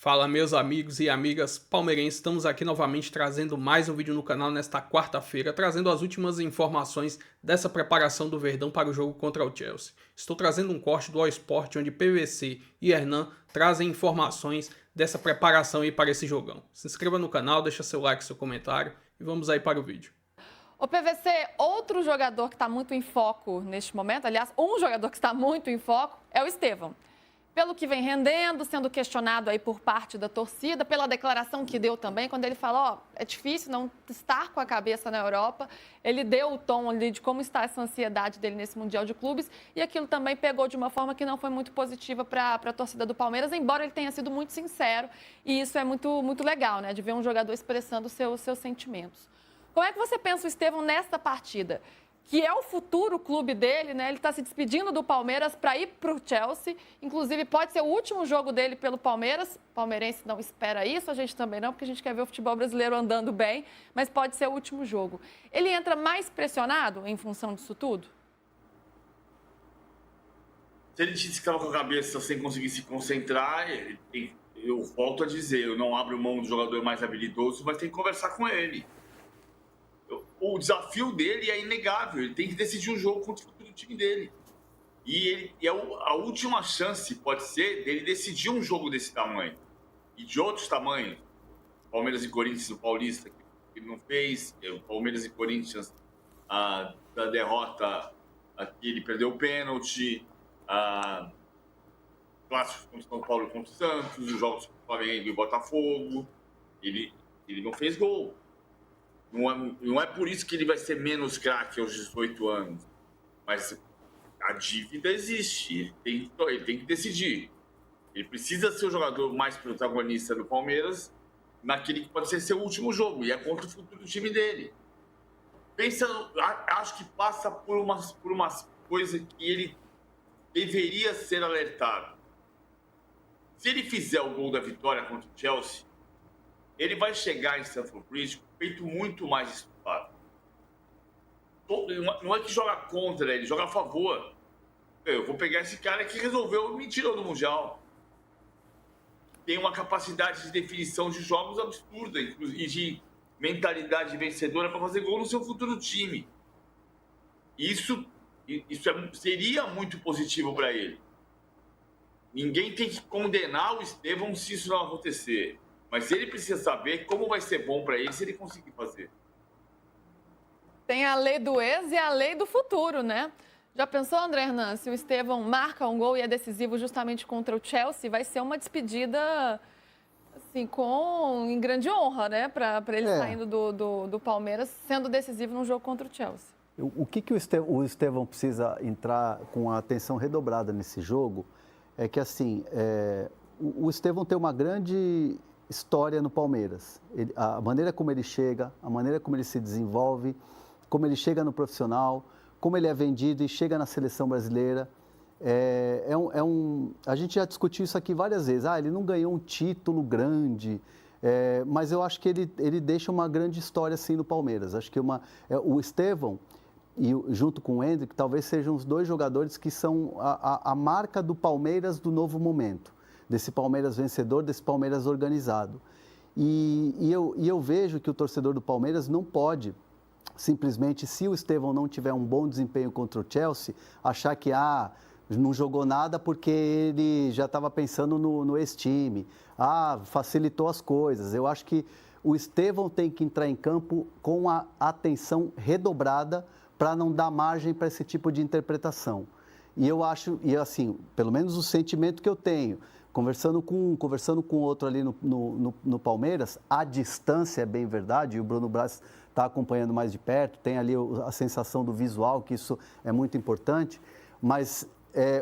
Fala, meus amigos e amigas palmeirenses, estamos aqui novamente trazendo mais um vídeo no canal nesta quarta-feira, trazendo as últimas informações dessa preparação do Verdão para o jogo contra o Chelsea. Estou trazendo um corte do All Sport, onde PVC e Hernan trazem informações dessa preparação aí para esse jogão. Se inscreva no canal, deixa seu like, seu comentário e vamos aí para o vídeo. O PVC, outro jogador que está muito em foco neste momento, aliás, um jogador que está muito em foco é o Estevão. Pelo que vem rendendo, sendo questionado aí por parte da torcida, pela declaração que deu também, quando ele falou, é difícil não estar com a cabeça na Europa, ele deu o tom ali de como está essa ansiedade dele nesse Mundial de Clubes, e aquilo também pegou de uma forma que não foi muito positiva para a torcida do Palmeiras, embora ele tenha sido muito sincero, e isso é muito legal, né, de ver um jogador expressando seus sentimentos. Como é que você pensa o Estevão nesta partida? Que é o futuro clube dele, né? Ele está se despedindo do Palmeiras para ir para o Chelsea. Inclusive, pode ser o último jogo dele pelo Palmeiras. O palmeirense não espera isso, a gente também não, porque a gente quer ver o futebol brasileiro andando bem, mas pode ser o último jogo. Ele entra mais pressionado em função disso tudo? Se ele disse que estava com a cabeça sem conseguir se concentrar, eu volto a dizer, eu não abro mão do jogador mais habilidoso, mas tem que conversar com ele. O desafio dele é inegável, ele tem que decidir um jogo contra o futuro time dele. A última chance pode ser dele decidir um jogo desse tamanho e de outros tamanhos. Palmeiras e Corinthians no Paulista, que ele não fez, o Palmeiras e Corinthians da derrota, aqui ele perdeu o pênalti, clássicos contra o São Paulo e contra o Santos, os jogos contra o Flamengo e o Botafogo, ele não fez gol. Não é por isso que ele vai ser menos craque aos 18 anos. Mas a dívida existe. Ele tem que decidir. Ele precisa ser o jogador mais protagonista do Palmeiras naquele que pode ser seu último jogo. E é contra o futuro do time dele. Acho que passa por umas coisas que ele deveria ser alertado. Se ele fizer o gol da vitória contra o Chelsea, ele vai chegar em Stamford Bridge com o peito muito mais estufado. Não é que joga contra ele, joga a favor. Eu vou pegar esse cara que resolveu me tirou do Mundial. Tem uma capacidade de definição de jogos absurda e de mentalidade vencedora para fazer gol no seu futuro time. Isso seria muito positivo para ele. Ninguém tem que condenar o Estevão se isso não acontecer. Mas ele precisa saber como vai ser bom para ele se ele conseguir fazer. Tem a lei do ex e a lei do futuro, né? Já pensou, André Hernan, se o Estevão marca um gol e é decisivo justamente contra o Chelsea, vai ser uma despedida assim, em grande honra, né? Para ele saindo do Palmeiras, sendo decisivo num jogo contra o Chelsea. O que o Estevão precisa entrar com a atenção redobrada nesse jogo é que, assim, o Estevão tem uma grande história no Palmeiras. A maneira como ele chega, a maneira como ele se desenvolve, como ele chega no profissional, como ele é vendido e chega na seleção brasileira. A gente já discutiu isso aqui várias vezes. Ele não ganhou um título grande, mas eu acho que ele deixa uma grande história assim no Palmeiras. Acho que o Estevão, e junto com o Endrick, talvez sejam os dois jogadores que são a marca do Palmeiras do novo momento. Desse Palmeiras vencedor, desse Palmeiras organizado. E eu vejo que o torcedor do Palmeiras não pode, simplesmente, se o Estevão não tiver um bom desempenho contra o Chelsea, achar que não jogou nada porque ele já estava pensando no ex-time, facilitou as coisas. Eu acho que o Estevão tem que entrar em campo com a atenção redobrada para não dar margem para esse tipo de interpretação. E eu acho, assim, pelo menos o sentimento que eu tenho, conversando com outro ali no Palmeiras, a distância é bem verdade, e o Bruno Braz está acompanhando mais de perto, tem ali a sensação do visual, que isso é muito importante, mas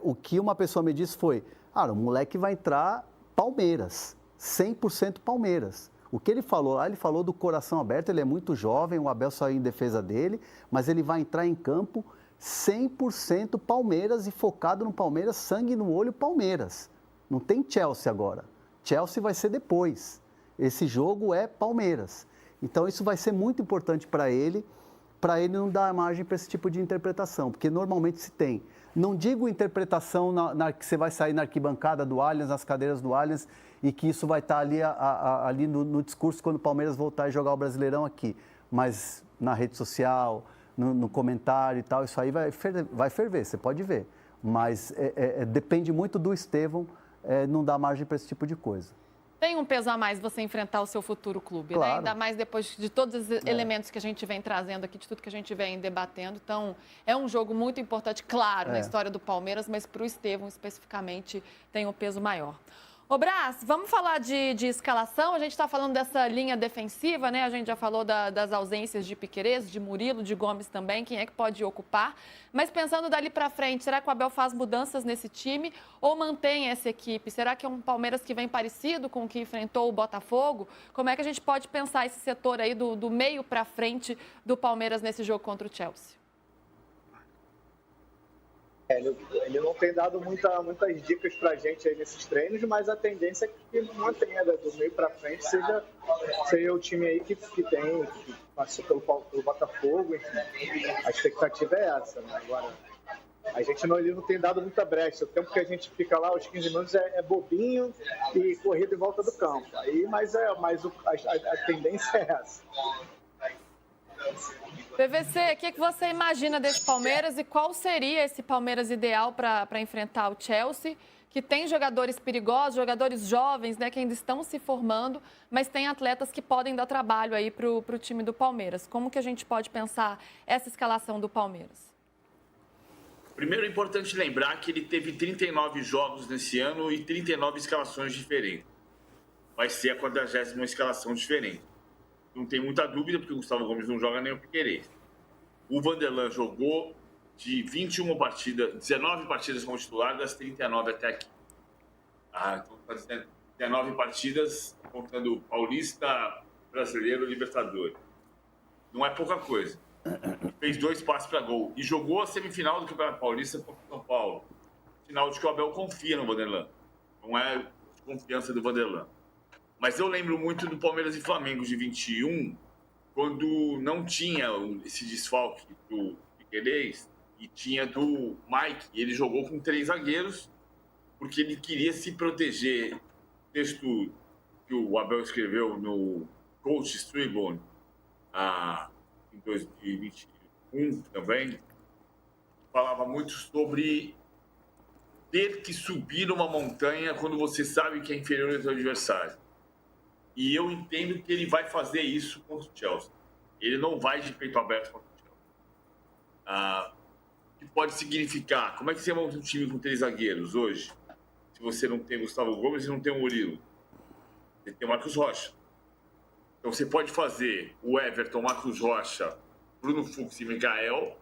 o que uma pessoa me disse foi, o moleque vai entrar Palmeiras, 100% Palmeiras. O que ele falou lá, ele falou do coração aberto, ele é muito jovem, o Abel saiu em defesa dele, mas ele vai entrar em campo 100% Palmeiras e focado no Palmeiras, sangue no olho Palmeiras. Não tem Chelsea agora. Chelsea vai ser depois. Esse jogo é Palmeiras. Então isso vai ser muito importante para ele não dar margem para esse tipo de interpretação, porque normalmente se tem. Não digo interpretação que você vai sair na arquibancada do Allianz, nas cadeiras do Allianz, e que isso vai estar ali no discurso quando o Palmeiras voltar a jogar o Brasileirão aqui. Mas na rede social, no comentário e tal, isso aí vai ferver, você pode ver. Mas depende muito do Estevão, não dá margem para esse tipo de coisa. Tem um peso a mais você enfrentar o seu futuro clube, claro, né? Ainda mais depois de todos os elementos que a gente vem trazendo aqui, de tudo que a gente vem debatendo. Então, é um jogo muito importante, claro, na história do Palmeiras, mas para o Estevão, especificamente, tem um peso maior. Ô, Brás, vamos falar de escalação. A gente está falando dessa linha defensiva, né? A gente já falou das ausências de Piquerez, de Murilo, de Gomes também. Quem é que pode ocupar? Mas pensando dali para frente, será que o Abel faz mudanças nesse time ou mantém essa equipe? Será que é um Palmeiras que vem parecido com o que enfrentou o Botafogo? Como é que a gente pode pensar esse setor aí do meio para frente do Palmeiras nesse jogo contra o Chelsea? Ele não tem dado muitas dicas para a gente aí nesses treinos, mas a tendência é que mantenha do meio para frente seja o time aí que passou pelo Botafogo, enfim. A expectativa é essa, né? Agora, ele não tem dado muita brecha. O tempo que a gente fica lá, os 15 minutos, é bobinho e corrida em volta do campo. Mas a tendência é essa. PVC, o que você imagina desse Palmeiras e qual seria esse Palmeiras ideal para enfrentar o Chelsea, que tem jogadores perigosos, jogadores jovens, né, que ainda estão se formando, mas tem atletas que podem dar trabalho aí para o time do Palmeiras. Como que a gente pode pensar essa escalação do Palmeiras? Primeiro, é importante lembrar que ele teve 39 jogos nesse ano e 39 escalações diferentes. Vai ser a 40ª escalação diferente. Não tem muita dúvida, porque o Gustavo Gomes não joga nem o Piquerez. O Vanderlan jogou de 21 partidas, 19 partidas como titular, das 39 até aqui. Então, 19 partidas, contando Paulista, Brasileiro e Libertadores. Não é pouca coisa. Fez 2 passes para gol. E jogou a semifinal do Campeonato Paulista contra o São Paulo. Sinal de que o Abel confia no Vanderlan. Não é confiança do Vanderlan. Mas eu lembro muito do Palmeiras e Flamengo de 21, quando não tinha esse desfalque do Piquerez e tinha do Mike. Ele jogou com 3 zagueiros, porque ele queria se proteger. Texto que o Abel escreveu no Coach's Tribune em 2021 também, falava muito sobre ter que subir uma montanha quando você sabe que é inferior ao seu adversário. E eu entendo que ele vai fazer isso contra o Chelsea. Ele não vai de peito aberto contra o Chelsea. O que pode significar? Como é que você monta um time com 3 zagueiros hoje? Se você não tem Gustavo Gomes e não tem o Murilo. Você tem o Marcos Rocha. Então você pode fazer o Everton, Marcos Rocha, Bruno Fux e Mikael.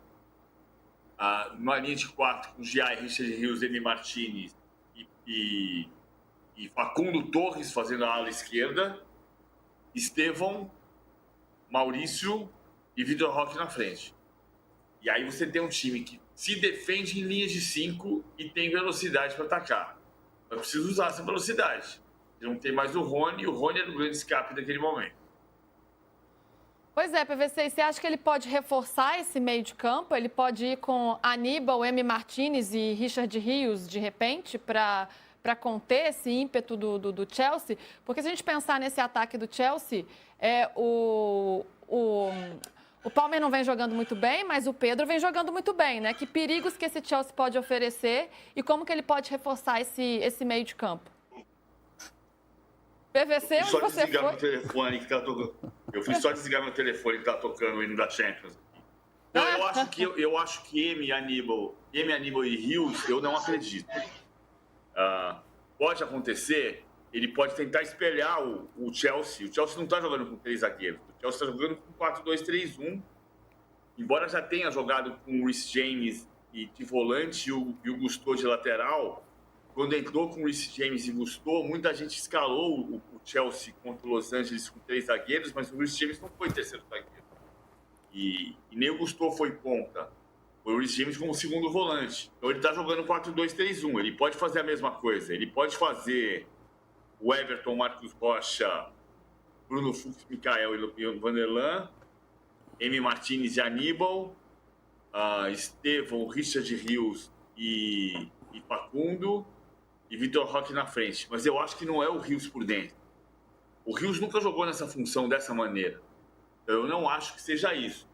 Numa linha de 4 com Giai, Richard Rios, Emi Martinez e Facundo Torres fazendo a ala esquerda, Estevão, Maurício e Vitor Roque na frente. E aí você tem um time que se defende em linhas de 5 e tem velocidade para atacar. Mas precisa usar essa velocidade. Não tem mais o Rony, e o Rony era o grande escape daquele momento. Pois é, PVC, você acha que ele pode reforçar esse meio de campo? Ele pode ir com Aníbal, Emi Martinez e Richard Rios, de repente, para conter esse ímpeto do Chelsea? Porque se a gente pensar nesse ataque do Chelsea, o Palmeiras não vem jogando muito bem, mas o Pedro vem jogando muito bem, né? Que perigos que esse Chelsea pode oferecer e como que ele pode reforçar esse meio de campo? PVC, onde você foi? Meu telefone que tá tocando. Eu fui só desligar meu telefone que tá tocando o hino da Champions. Não, eu acho que Emi, Aníbal e Rios, eu não acredito. Pode acontecer, ele pode tentar espelhar o Chelsea. O Chelsea não está jogando com 3 zagueiros. O Chelsea está jogando com 4-2-3-1. Embora já tenha jogado com o Reece James de volante e o Gusto de lateral, quando entrou com o Reece James e Gusto, muita gente escalou o Chelsea contra o Los Angeles com 3 zagueiros, mas o Reece James não foi terceiro zagueiro. E nem o Gusto foi ponta. Foi o Reece James como segundo volante. Então ele está jogando 4-2-3-1. Ele pode fazer a mesma coisa. Ele pode fazer o Everton, Marcos Rocha, Bruno Fux, Mikael e Vanderlan, Emi Martinez e Aníbal, Estevão, Richard Rios e Facundo, e Vitor Roque na frente. Mas eu acho que não é o Rios por dentro. O Rios nunca jogou nessa função dessa maneira. Eu não acho que seja isso.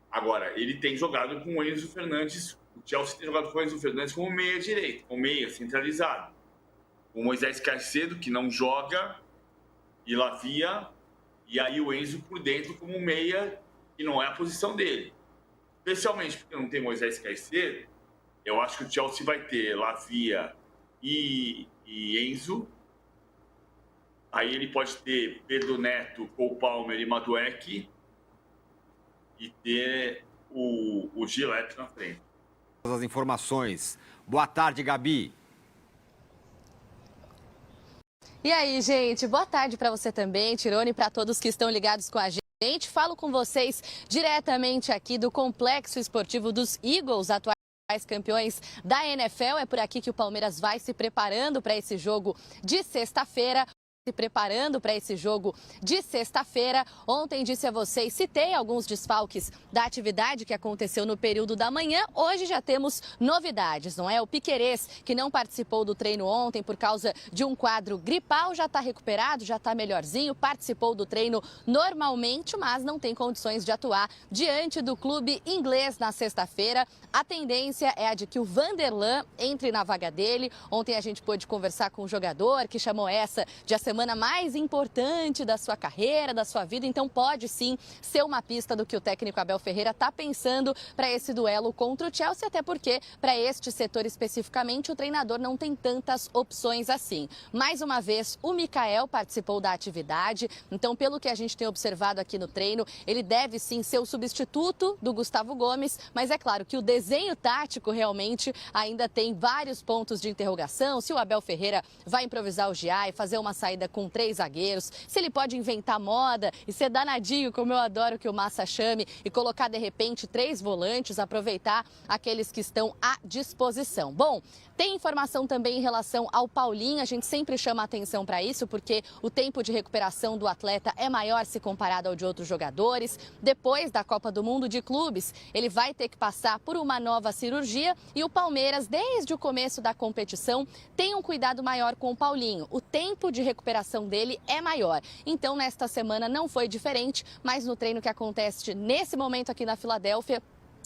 Agora, ele tem jogado com o Enzo Fernandes, o Chelsea tem jogado com o Enzo Fernandes como meia direito, como meia centralizado. O Moisés Caicedo, que não joga, e Lavia, e aí o Enzo por dentro como meia, que não é a posição dele. Especialmente porque não tem Moisés Caicedo, eu acho que o Chelsea vai ter Lavia e Enzo. Aí ele pode ter Pedro Neto, Cole Palmer e Madueke e ter o Gillette na frente. As informações. Boa tarde, Gabi. E aí, gente, boa tarde para você também, Tirone, para todos que estão ligados com a gente. Falo com vocês diretamente aqui do Complexo Esportivo dos Eagles, atuais campeões da NFL. É por aqui que o Palmeiras vai se preparando para esse jogo de sexta-feira. Ontem disse a vocês, citei alguns desfalques da atividade que aconteceu no período da manhã. Hoje já temos novidades, não é? O Piquerez, que não participou do treino ontem por causa de um quadro gripal, já está recuperado, já está melhorzinho, participou do treino normalmente, mas não tem condições de atuar diante do clube inglês na sexta-feira. A tendência é a de que o Vanderlan entre na vaga dele. Ontem a gente pôde conversar com um jogador que chamou essa de a semana mais importante da sua carreira, da sua vida, então pode sim ser uma pista do que o técnico Abel Ferreira está pensando para esse duelo contra o Chelsea, até porque para este setor especificamente o treinador não tem tantas opções assim. Mais uma vez, o Mikael participou da atividade, então pelo que a gente tem observado aqui no treino, ele deve sim ser o substituto do Gustavo Gomes, mas é claro que o desenho tático realmente ainda tem vários pontos de interrogação, se o Abel Ferreira vai improvisar o Giai, fazer uma saída com 3 zagueiros, se ele pode inventar moda e ser danadinho, como eu adoro que o Massa chame, e colocar de repente 3 volantes, aproveitar aqueles que estão à disposição. Bom, tem informação também em relação ao Paulinho, a gente sempre chama atenção para isso, porque o tempo de recuperação do atleta é maior se comparado ao de outros jogadores. Depois da Copa do Mundo de Clubes, ele vai ter que passar por uma nova cirurgia e o Palmeiras, desde o começo da competição, tem um cuidado maior com o Paulinho. O tempo de recuperação dele é maior. Então, nesta semana não foi diferente, mas no treino que acontece nesse momento aqui na Filadélfia,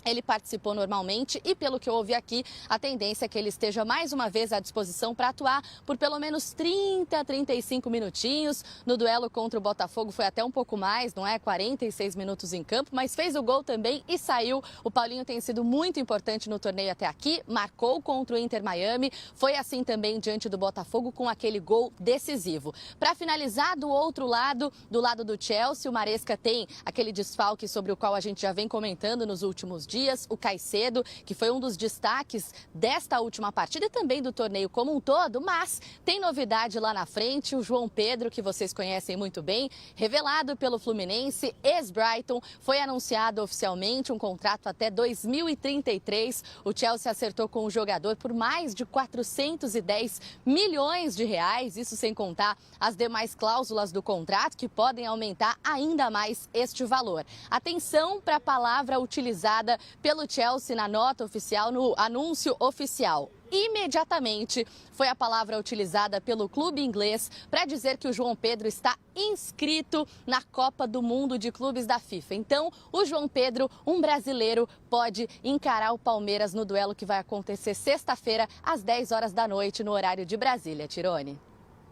ele participou normalmente e, pelo que eu ouvi aqui, a tendência é que ele esteja mais uma vez à disposição para atuar por pelo menos 30 a 35 minutinhos. No duelo contra o Botafogo foi até um pouco mais, não é? 46 minutos em campo, mas fez o gol também e saiu. O Paulinho tem sido muito importante no torneio até aqui, marcou contra o Inter Miami, foi assim também diante do Botafogo com aquele gol decisivo. Para finalizar, do outro lado, do lado do Chelsea, o Maresca tem aquele desfalque sobre o qual a gente já vem comentando nos últimos dias, o Caicedo, que foi um dos destaques desta última partida e também do torneio como um todo, mas tem novidade lá na frente, o João Pedro, que vocês conhecem muito bem, revelado pelo Fluminense, ex-Brighton, foi anunciado oficialmente um contrato até 2033. O Chelsea acertou com o jogador por mais de 410 milhões de reais, isso sem contar as demais cláusulas do contrato, que podem aumentar ainda mais este valor. Atenção para a palavra utilizada pelo Chelsea na nota oficial, no anúncio oficial. Imediatamente foi a palavra utilizada pelo clube inglês para dizer que o João Pedro está inscrito na Copa do Mundo de Clubes da FIFA. Então, o João Pedro, um brasileiro, pode encarar o Palmeiras no duelo que vai acontecer sexta-feira, às 10 horas da noite, no horário de Brasília. Tirone.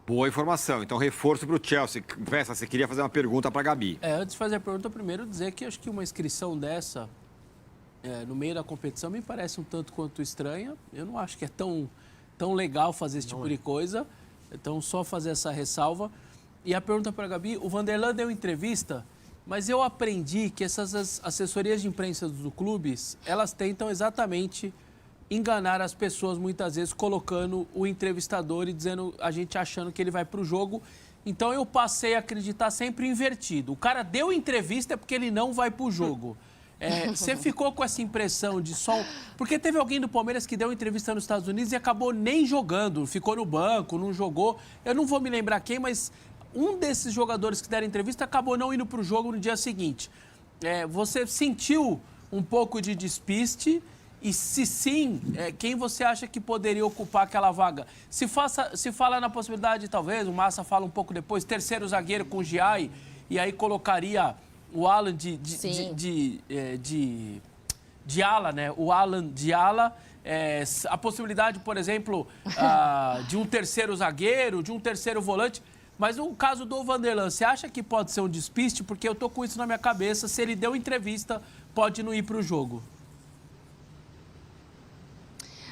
Boa informação. Então, reforço para o Chelsea. Vessa, você queria fazer uma pergunta para a Gabi. Antes de fazer a pergunta, primeiro dizer que acho que uma inscrição dessa no meio da competição me parece um tanto quanto estranha. Eu não acho que é tão legal fazer esse tipo de coisa. Então, só fazer essa ressalva. E a pergunta para a Gabi, o Vanderlan deu entrevista, mas eu aprendi que essas assessorias de imprensa dos clubes, elas tentam exatamente enganar as pessoas, muitas vezes colocando o entrevistador e dizendo, a gente achando que ele vai para o jogo. Então, eu passei a acreditar sempre invertido. O cara deu entrevista é porque ele não vai para o jogo. Você ficou com essa impressão de só... Porque teve alguém do Palmeiras que deu entrevista nos Estados Unidos e acabou nem jogando, ficou no banco, não jogou. Eu não vou me lembrar quem, mas um desses jogadores que deram entrevista acabou não indo para o jogo no dia seguinte. Você sentiu um pouco de despiste E se sim, quem você acha que poderia ocupar aquela vaga? Se fala na possibilidade, talvez, o Massa fala um pouco depois, terceiro zagueiro com o Giai, e aí colocaria o Alan de ala, né? O Alan de ala. A possibilidade, por exemplo, de um terceiro zagueiro, de um terceiro volante. Mas no caso do Vanderlan, você acha que pode ser um despiste? Porque eu tô com isso na minha cabeça. Se ele deu entrevista, pode não ir para o jogo.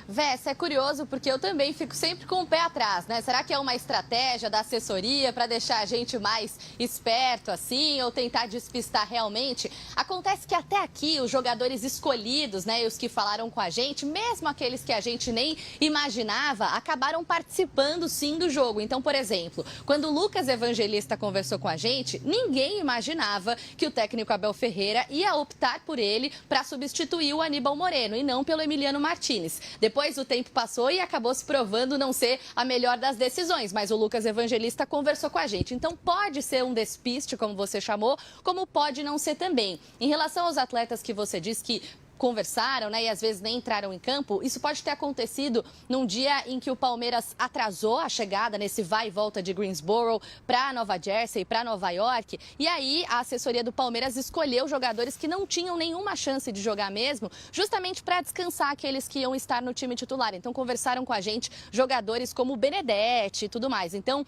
Vessa, é curioso porque eu também fico sempre com o pé atrás, né? Será que é uma estratégia da assessoria para deixar a gente mais esperto assim ou tentar despistar realmente? Acontece que até aqui os jogadores escolhidos, né, e os que falaram com a gente, mesmo aqueles que a gente nem imaginava, acabaram participando sim do jogo. Então, por exemplo, quando o Lucas Evangelista conversou com a gente, ninguém imaginava que o técnico Abel Ferreira ia optar por ele para substituir o Aníbal Moreno e não pelo Emiliano Martínez. Depois o tempo passou e acabou se provando não ser a melhor das decisões, mas o Lucas Evangelista conversou com a gente. Então pode ser um despiste, como você chamou, como pode não ser também. Em relação aos atletas que você disse que conversaram, né, e às vezes nem entraram em campo, isso pode ter acontecido num dia em que o Palmeiras atrasou a chegada nesse vai e volta de Greensboro para Nova Jersey, para Nova York, e aí a assessoria do Palmeiras escolheu jogadores que não tinham nenhuma chance de jogar mesmo, justamente para descansar aqueles que iam estar no time titular. Então conversaram com a gente jogadores como o Benedetti e tudo mais. Então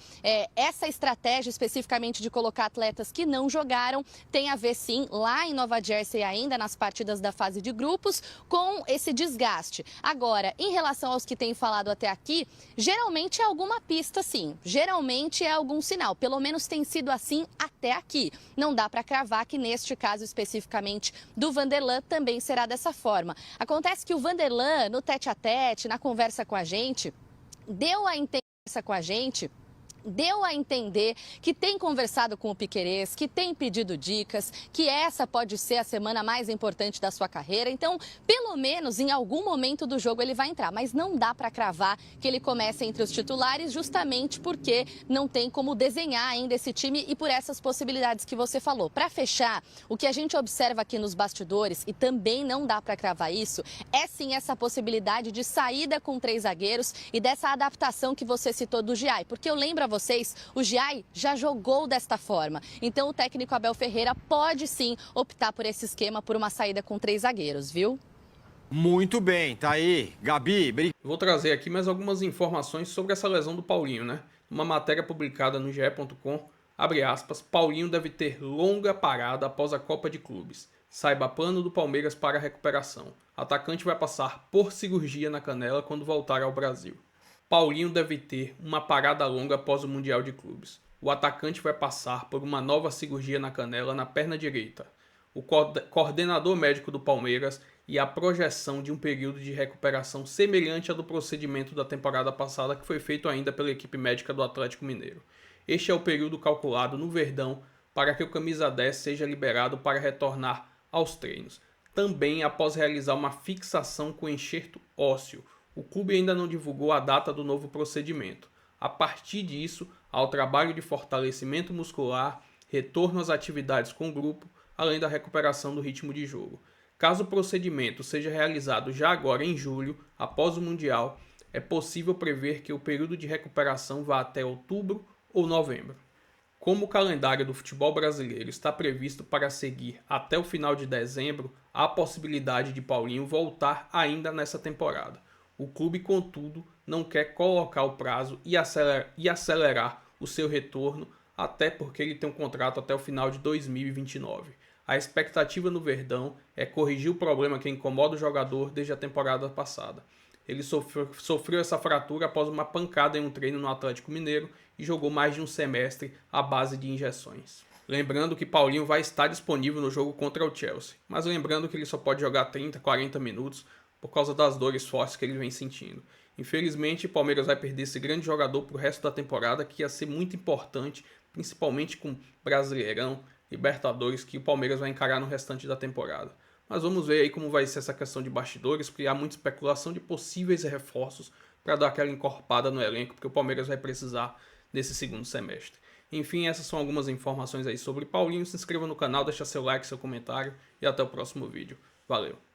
essa estratégia especificamente de colocar atletas que não jogaram tem a ver sim lá em Nova Jersey ainda nas partidas da fase de grupos com esse desgaste. Agora, em relação aos que têm falado até aqui, geralmente é alguma pista sim, geralmente é algum sinal, pelo menos tem sido assim até aqui. Não dá para cravar que neste caso especificamente do Vanderlan também será dessa forma. Acontece que o Vanderlan, no tete-a-tete, na conversa com a gente, deu a entender que tem conversado com o Piquerez, que tem pedido dicas, que essa pode ser a semana mais importante da sua carreira. Então, pelo menos em algum momento do jogo ele vai entrar, mas não dá para cravar que ele comece entre os titulares justamente porque não tem como desenhar ainda esse time e por essas possibilidades que você falou. Para fechar, o que a gente observa aqui nos bastidores, e também não dá para cravar isso, é sim essa possibilidade de saída com 3 zagueiros e dessa adaptação que você citou do Giai, porque eu lembro a vocês, o Giai já jogou desta forma. Então o técnico Abel Ferreira pode sim optar por esse esquema, por uma saída com 3 zagueiros, viu? Muito bem, tá aí. Gabi, Vou trazer aqui mais algumas informações sobre essa lesão do Paulinho, né? Uma matéria publicada no ge.com, abre aspas, Paulinho deve ter longa parada após a Copa de Clubes. Saiba plano do Palmeiras para a recuperação. Atacante vai passar por cirurgia na canela quando voltar ao Brasil. Paulinho deve ter uma parada longa após o Mundial de Clubes. O atacante vai passar por uma nova cirurgia na canela na perna direita. O coordenador médico do Palmeiras e a projeção de um período de recuperação semelhante ao do procedimento da temporada passada que foi feito ainda pela equipe médica do Atlético Mineiro. Este é o período calculado no Verdão para que o camisa 10 seja liberado para retornar aos treinos. Também após realizar uma fixação com enxerto ósseo. O clube ainda não divulgou a data do novo procedimento. A partir disso, há o trabalho de fortalecimento muscular, retorno às atividades com o grupo, além da recuperação do ritmo de jogo. Caso o procedimento seja realizado já agora em julho, após o Mundial, é possível prever que o período de recuperação vá até outubro ou novembro. Como o calendário do futebol brasileiro está previsto para seguir até o final de dezembro, há a possibilidade de Paulinho voltar ainda nessa temporada. O clube, contudo, não quer colocar o prazo e acelerar o seu retorno, até porque ele tem um contrato até o final de 2029. A expectativa no Verdão é corrigir o problema que incomoda o jogador desde a temporada passada. Ele sofreu essa fratura após uma pancada em um treino no Atlético Mineiro e jogou mais de um semestre à base de injeções. Lembrando que Paulinho vai estar disponível no jogo contra o Chelsea, mas lembrando que ele só pode jogar 30, 40 minutos, por causa das dores fortes que ele vem sentindo. Infelizmente, o Palmeiras vai perder esse grande jogador para o resto da temporada, que ia ser muito importante, principalmente com Brasileirão, Libertadores, que o Palmeiras vai encarar no restante da temporada. Mas vamos ver aí como vai ser essa questão de bastidores, porque há muita especulação de possíveis reforços para dar aquela encorpada no elenco, porque o Palmeiras vai precisar nesse segundo semestre. Enfim, essas são algumas informações aí sobre Paulinho. Se inscreva no canal, deixa seu like, seu comentário e até o próximo vídeo. Valeu!